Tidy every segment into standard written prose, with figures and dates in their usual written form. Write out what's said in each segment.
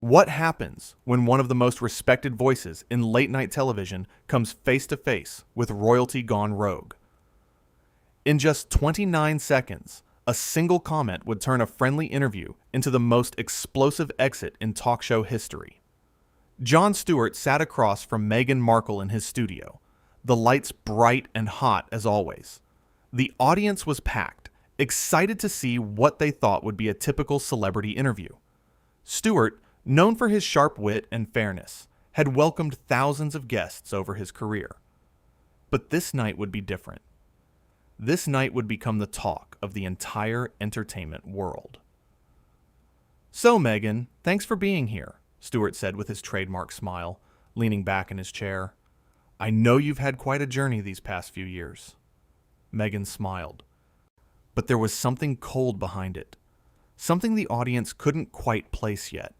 What happens when one of the most respected voices in late-night television comes face-to-face with royalty gone rogue? In just 29 seconds, a single comment would turn a friendly interview into the most explosive exit in talk show history. Jon Stewart sat across from Meghan Markle in his studio, the lights bright and hot as always. The audience was packed, excited to see what they thought would be a typical celebrity interview. Stewart, known for his sharp wit and fairness, had welcomed thousands of guests over his career. But this night would be different. This night would become the talk of the entire entertainment world. "So, Meghan, thanks for being here," Stewart said with his trademark smile, leaning back in his chair. "I know you've had quite a journey these past few years." Meghan smiled. But there was something cold behind it, something the audience couldn't quite place yet.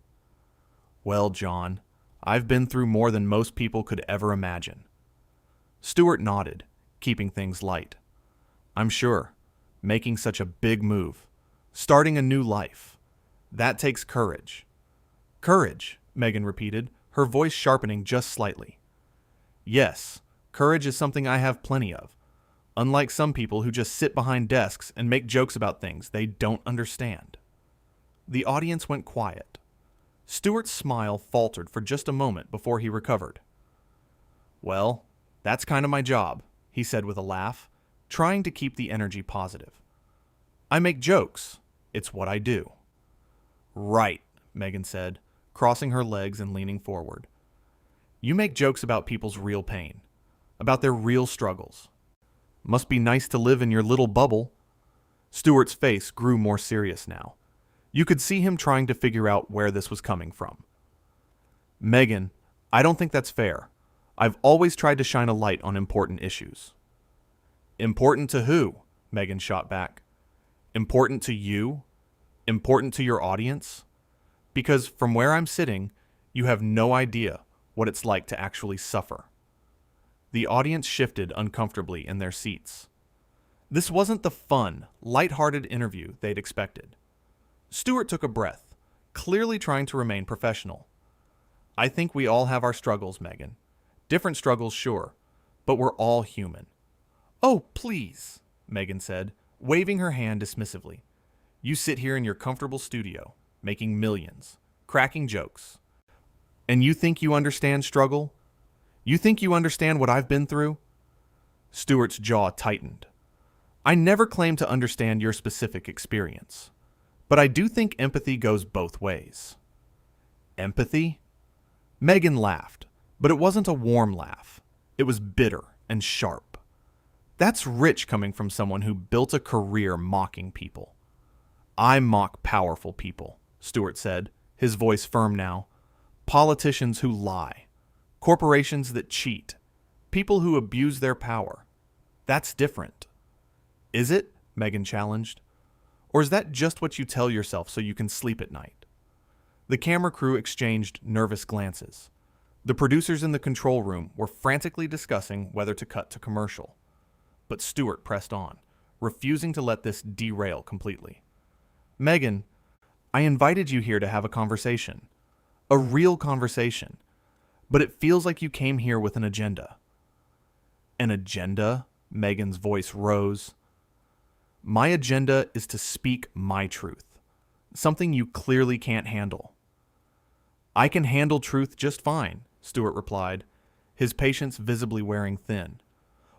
"Well, Jon, I've been through more than most people could ever imagine." Stewart nodded, keeping things light. "I'm sure. Making such a big move. Starting a new life. That takes courage." "Courage," Meghan repeated, her voice sharpening just slightly. "Yes, courage is something I have plenty of. Unlike some people who just sit behind desks and make jokes about things they don't understand." The audience went quiet. Stewart's smile faltered for just a moment before he recovered. "Well, that's kind of my job," he said with a laugh, trying to keep the energy positive. "I make jokes. It's what I do." "Right," Meghan said, crossing her legs and leaning forward. "You make jokes about people's real pain, about their real struggles. Must be nice to live in your little bubble." Stewart's face grew more serious now. You could see him trying to figure out where this was coming from. "Meghan, I don't think that's fair. I've always tried to shine a light on important issues." "Important to who?" Meghan shot back. "Important to you? Important to your audience? Because from where I'm sitting, you have no idea what it's like to actually suffer." The audience shifted uncomfortably in their seats. This wasn't the fun, light-hearted interview they'd expected. Stewart took a breath, clearly trying to remain professional. "I think we all have our struggles, Meghan. Different struggles, sure, but we're all human." "Oh, please," Meghan said, waving her hand dismissively. "You sit here in your comfortable studio, making millions, cracking jokes. And you think you understand struggle? You think you understand what I've been through?" Stewart's jaw tightened. "I never claimed to understand your specific experience, but I do think empathy goes both ways." "Empathy?" Meghan laughed, but it wasn't a warm laugh. It was bitter and sharp. "That's rich coming from someone who built a career mocking people." "I mock powerful people," Stewart said, his voice firm now. "Politicians who lie. Corporations that cheat. People who abuse their power. That's different." "Is it?" Meghan challenged. "Or is that just what you tell yourself so you can sleep at night?" The camera crew exchanged nervous glances. The producers in the control room were frantically discussing whether to cut to commercial. But Stewart pressed on, refusing to let this derail completely. "Meghan, I invited you here to have a conversation. A real conversation. But it feels like you came here with an agenda." "An agenda?" Meghan's voice rose. "My agenda is to speak my truth. Something you clearly can't handle." "I can handle truth just fine," Stewart replied, his patience visibly wearing thin.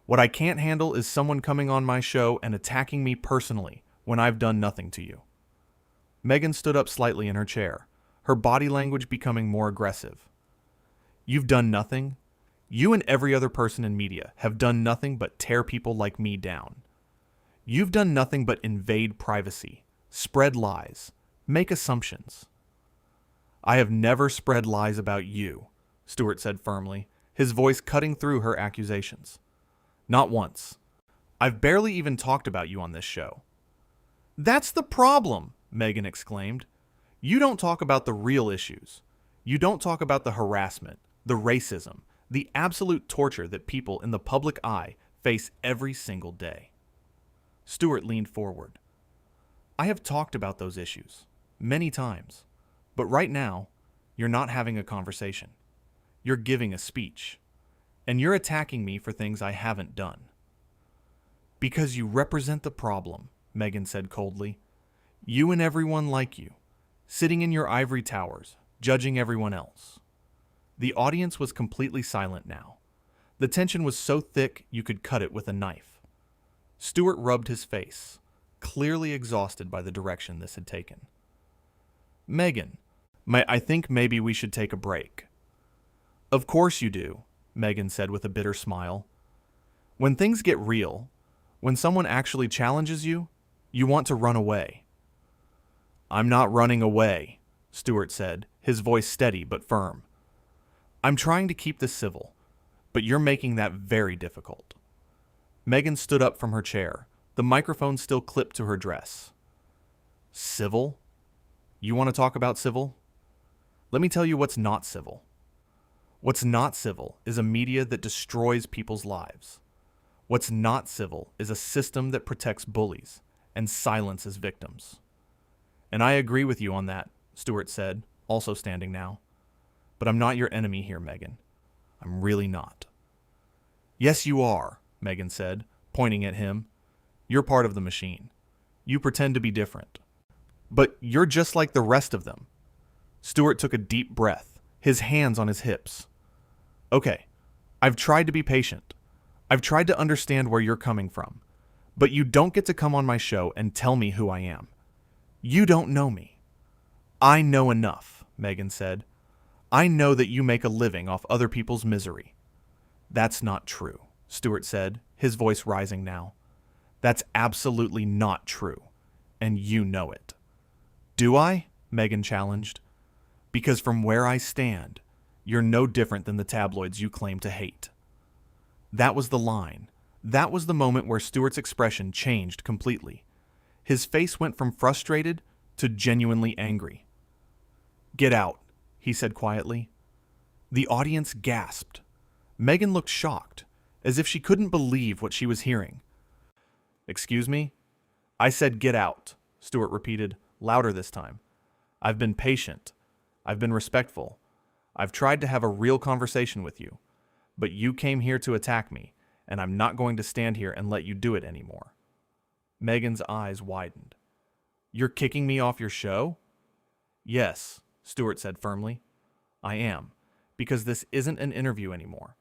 "What I can't handle is someone coming on my show and attacking me personally when I've done nothing to you." Meghan stood up slightly in her chair, her body language becoming more aggressive. "You've done nothing? You and every other person in media have done nothing but tear people like me down. You've done nothing but invade privacy, spread lies, make assumptions." "I have never spread lies about you," Stewart said firmly, his voice cutting through her accusations. "Not once. I've barely even talked about you on this show." "That's the problem," Meghan exclaimed. "You don't talk about the real issues. You don't talk about the harassment, the racism, the absolute torture that people in the public eye face every single day." Stewart leaned forward. "I have talked about those issues, many times. But right now, You're not having a conversation. You're giving a speech. And you're attacking me for things I haven't done. Because you represent the problem, Meghan said coldly. You and everyone like you, sitting in your ivory towers, judging everyone else. The audience was completely silent now. The tension was so thick you could cut it with a knife. Stewart rubbed his face, clearly exhausted by the direction this had taken. Meghan, I think maybe we should take a break. Of course you do, Meghan said with a bitter smile. When things get real, when someone actually challenges you, you want to run away. I'm not running away, Stewart said, his voice steady but firm. I'm trying to keep this civil, but you're making that very difficult. Meghan stood up from her chair, the microphone still clipped to her dress. Civil? You want to talk about civil? Let me tell you what's not civil. What's not civil is a media that destroys people's lives. What's not civil is a system that protects bullies and silences victims. And I agree with you on that, Stewart said, also standing now. But I'm not your enemy here, Meghan. I'm really not. Yes, you are, Meghan said, pointing at him. You're part of the machine. You pretend to be different. But you're just like the rest of them. Stewart took a deep breath, his hands on his hips. Okay, I've tried to be patient. I've tried to understand where you're coming from. But you don't get to come on my show and tell me who I am. You don't know me. I know enough, Meghan said. I know that you make a living off other people's misery. That's not true, Stewart said, his voice rising now. That's absolutely not true, and you know it. Do I? Meghan challenged. Because from where I stand, you're no different than the tabloids you claim to hate. That was the line. That was the moment where Stewart's expression changed completely. His face went from frustrated to genuinely angry. Get out, he said quietly. The audience gasped. Meghan looked shocked, as if she couldn't believe what she was hearing. Excuse me? I said get out, Stewart repeated, louder this time. I've been patient. I've been respectful. I've tried to have a real conversation with you. But you came here to attack me, and I'm not going to stand here and let you do it anymore. Meghan's eyes widened. You're kicking me off your show? Yes, Stewart said firmly. I am, because this isn't an interview anymore.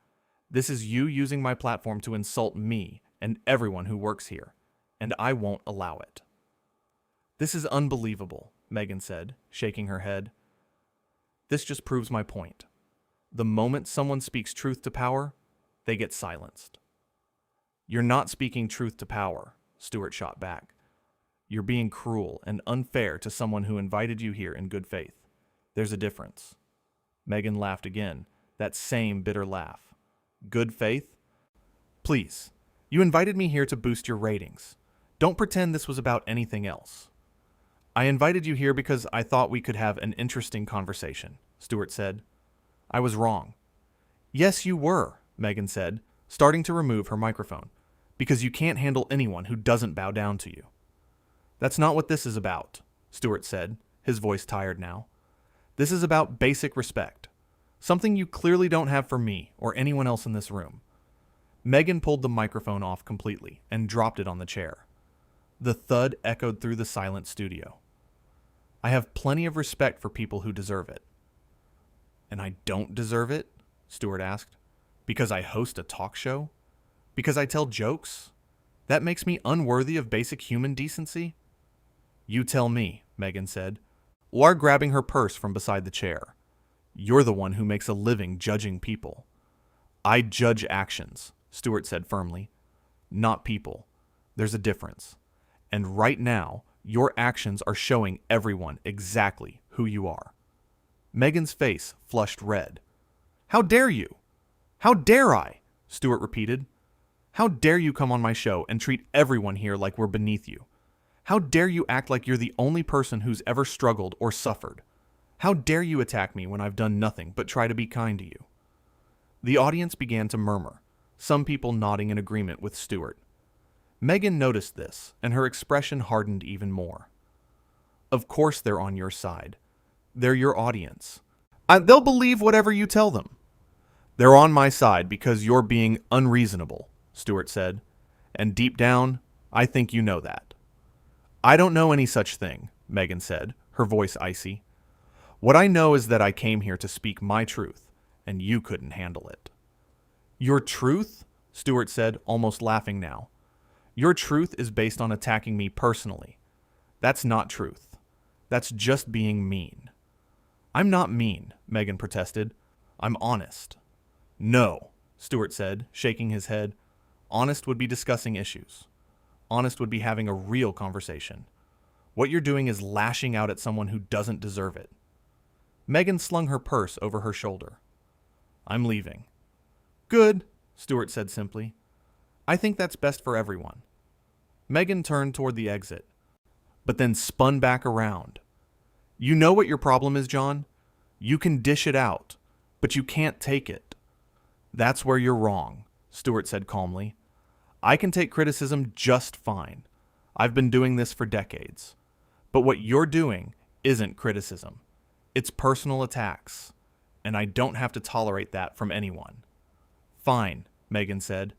This is you using my platform to insult me and everyone who works here, and I won't allow it. This is unbelievable, Meghan said, shaking her head. This just proves my point. The moment someone speaks truth to power, they get silenced. You're not speaking truth to power, Stewart shot back. You're being cruel and unfair to someone who invited you here in good faith. There's a difference. Meghan laughed again, that same bitter laugh. Good faith? Please, you invited me here to boost your ratings. Don't pretend this was about anything else. I invited you here because I thought we could have an interesting conversation, Stewart said. I was wrong. Yes, you were, Meghan said, starting to remove her microphone, because you can't handle anyone who doesn't bow down to you. That's not what this is about, Stewart said, his voice tired now. This is about basic respect, something you clearly don't have for me or anyone else in this room. Meghan pulled the microphone off completely and dropped it on the chair. The thud echoed through the silent studio. I have plenty of respect for people who deserve it. And I don't deserve it? Stewart asked. Because I host a talk show? Because I tell jokes? That makes me unworthy of basic human decency? You tell me, Meghan said, while grabbing her purse from beside the chair. You're the one who makes a living judging people. I judge actions, Stewart said firmly. Not people. There's a difference. And right now, your actions are showing everyone exactly who you are. Meghan's face flushed red. How dare you? How dare I? Stewart repeated. How dare you come on my show and treat everyone here like we're beneath you? How dare you act like you're the only person who's ever struggled or suffered? How dare you attack me when I've done nothing but try to be kind to you? The audience began to murmur, some people nodding in agreement with Stewart. Meghan noticed this, and her expression hardened even more. Of course they're on your side. They're your audience. They'll believe whatever you tell them. They're on my side because you're being unreasonable, Stewart said. And deep down, I think you know that. I don't know any such thing, Meghan said, her voice icy. What I know is that I came here to speak my truth, and you couldn't handle it. Your truth? Stewart said, almost laughing now. Your truth is based on attacking me personally. That's not truth. That's just being mean. I'm not mean, Meghan protested. I'm honest. No, Stewart said, shaking his head. Honest would be discussing issues. Honest would be having a real conversation. What you're doing is lashing out at someone who doesn't deserve it. Meghan slung her purse over her shoulder. I'm leaving. Good, Stewart said simply. I think that's best for everyone. Meghan turned toward the exit, but then spun back around. You know what your problem is, Jon? You can dish it out, but you can't take it. That's where you're wrong, Stewart said calmly. I can take criticism just fine. I've been doing this for decades. But what you're doing isn't criticism. It's personal attacks, and I don't have to tolerate that from anyone. Fine, Meghan said.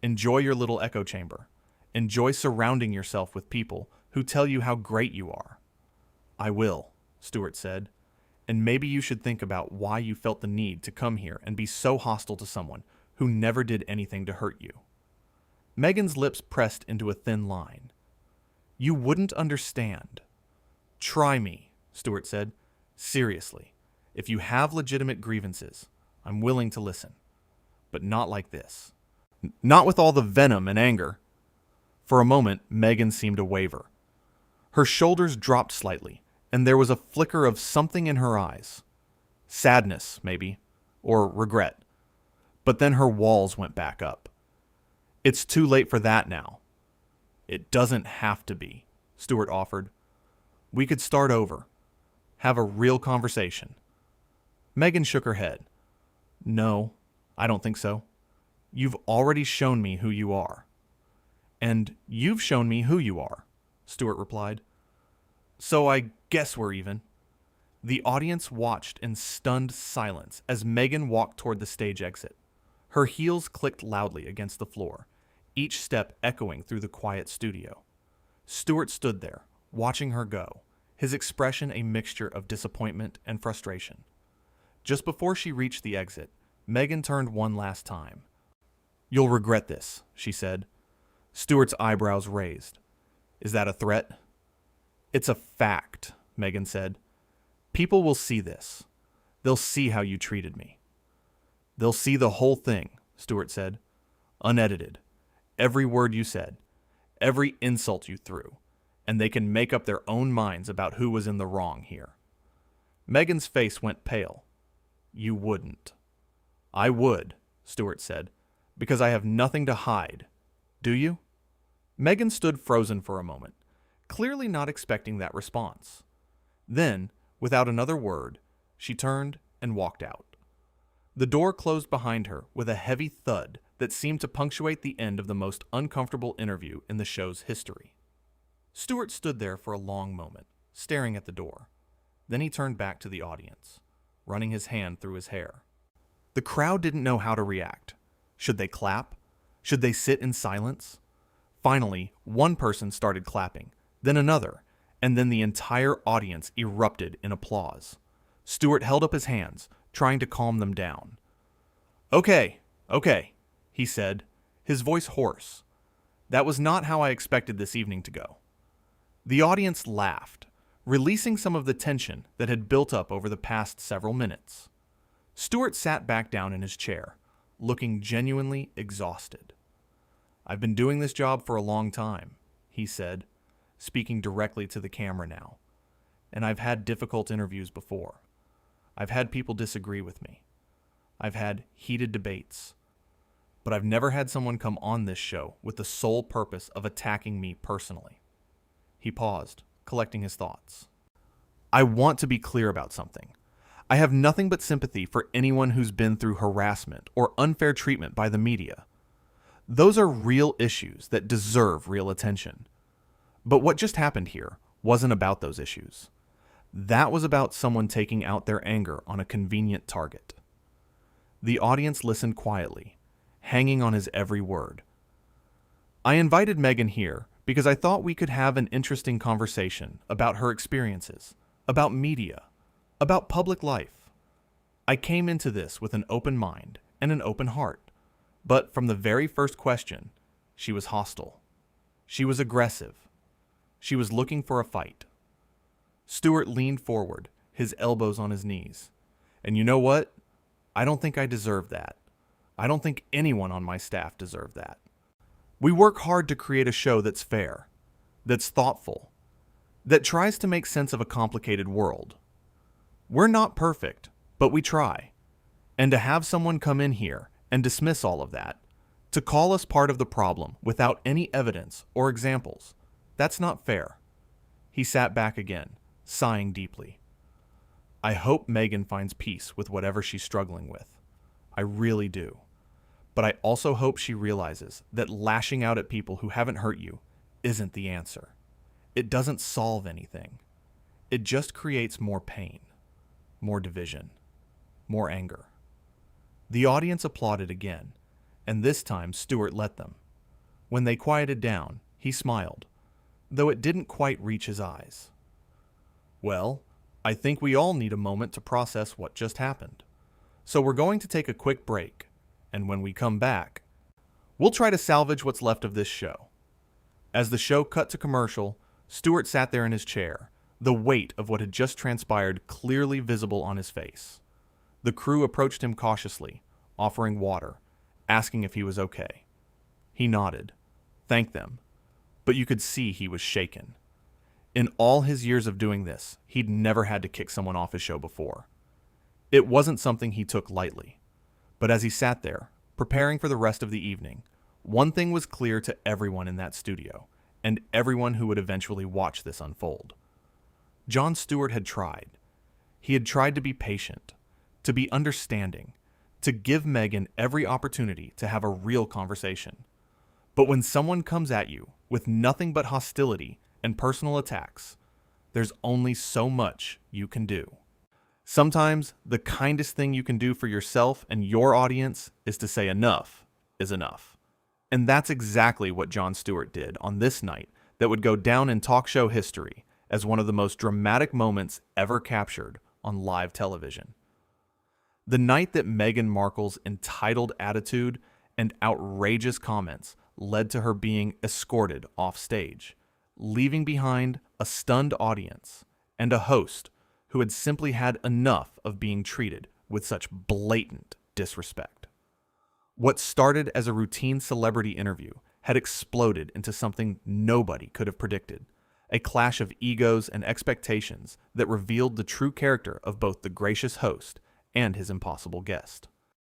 Enjoy your little echo chamber. Enjoy surrounding yourself with people who tell you how great you are. I will, Stewart said. And maybe you should think about why you felt the need to come here and be so hostile to someone who never did anything to hurt you. Meghan's lips pressed into a thin line. You wouldn't understand. Try me, Stewart said. Seriously, if you have legitimate grievances, I'm willing to listen. But not like this. Not with all the venom and anger. For a moment, Meghan seemed to waver. Her shoulders dropped slightly, and there was a flicker of something in her eyes. Sadness, maybe, or regret. But then her walls went back up. It's too late for that now. It doesn't have to be, Stewart offered. We could start over. Have a real conversation. Meghan shook her head. No, I don't think so. You've already shown me who you are. And you've shown me who you are, Stewart replied. So I guess we're even. The audience watched in stunned silence as Meghan walked toward the stage exit. Her heels clicked loudly against the floor, each step echoing through the quiet studio. Stewart stood there, watching her go, his expression a mixture of disappointment and frustration. Just before she reached the exit, Meghan turned one last time. You'll regret this, she said. Stewart's eyebrows raised. Is that a threat? It's a fact, Meghan said. People will see this. They'll see how you treated me. They'll see the whole thing, Stewart said. Unedited. Every word you said. Every insult you threw. And they can make up their own minds about who was in the wrong here. Meghan's face went pale. You wouldn't. I would, Stewart said, because I have nothing to hide. Do you? Meghan stood frozen for a moment, clearly not expecting that response. Then, without another word, she turned and walked out. The door closed behind her with a heavy thud that seemed to punctuate the end of the most uncomfortable interview in the show's history. Stewart stood there for a long moment, staring at the door. Then he turned back to the audience, running his hand through his hair. The crowd didn't know how to react. Should they clap? Should they sit in silence? Finally, one person started clapping, then another, and then the entire audience erupted in applause. Stewart held up his hands, trying to calm them down. Okay, he said, his voice hoarse. That was not how I expected this evening to go. The audience laughed, releasing some of the tension that had built up over the past several minutes. Stewart sat back down in his chair, looking genuinely exhausted. I've been doing this job for a long time, he said, speaking directly to the camera now. And I've had difficult interviews before. I've had people disagree with me. I've had heated debates. But I've never had someone come on this show with the sole purpose of attacking me personally. He paused, collecting his thoughts. I want to be clear about something. I have nothing but sympathy for anyone who's been through harassment or unfair treatment by the media. Those are real issues that deserve real attention. But what just happened here wasn't about those issues. That was about someone taking out their anger on a convenient target. The audience listened quietly, hanging on his every word. I invited Meghan here because I thought we could have an interesting conversation about her experiences, about media, about public life. I came into this with an open mind and an open heart, but from the very first question, she was hostile. She was aggressive. She was looking for a fight. Stewart leaned forward, his elbows on his knees. And you know what? I don't think I deserve that. I don't think anyone on my staff deserved that. We work hard to create a show that's fair, that's thoughtful, that tries to make sense of a complicated world. We're not perfect, but we try. And to have someone come in here and dismiss all of that, to call us part of the problem without any evidence or examples, that's not fair. He sat back again, sighing deeply. I hope Meghan finds peace with whatever she's struggling with. I really do. But I also hope she realizes that lashing out at people who haven't hurt you isn't the answer. It doesn't solve anything. It just creates more pain, more division, more anger. The audience applauded again, and this time Stewart let them. When they quieted down, he smiled, though it didn't quite reach his eyes. Well, I think we all need a moment to process what just happened. So we're going to take a quick break, and when we come back, we'll try to salvage what's left of this show. As the show cut to commercial, Stewart sat there in his chair, the weight of what had just transpired clearly visible on his face. The crew approached him cautiously, offering water, asking if he was okay. He nodded, thanked them, but you could see he was shaken. In all his years of doing this, he'd never had to kick someone off his show before. It wasn't something he took lightly. But as he sat there, preparing for the rest of the evening, one thing was clear to everyone in that studio, and everyone who would eventually watch this unfold. Jon Stewart had tried. He had tried to be patient, to be understanding, to give Meghan every opportunity to have a real conversation. But when someone comes at you with nothing but hostility and personal attacks, there's only so much you can do. Sometimes the kindest thing you can do for yourself and your audience is to say enough is enough. And that's exactly what Jon Stewart did on this night that would go down in talk show history as one of the most dramatic moments ever captured on live television. The night that Meghan Markle's entitled attitude and outrageous comments led to her being escorted off stage, leaving behind a stunned audience and a host who had simply had enough of being treated with such blatant disrespect. What started as a routine celebrity interview had exploded into something nobody could have predicted, a clash of egos and expectations that revealed the true character of both the gracious host and his impossible guest.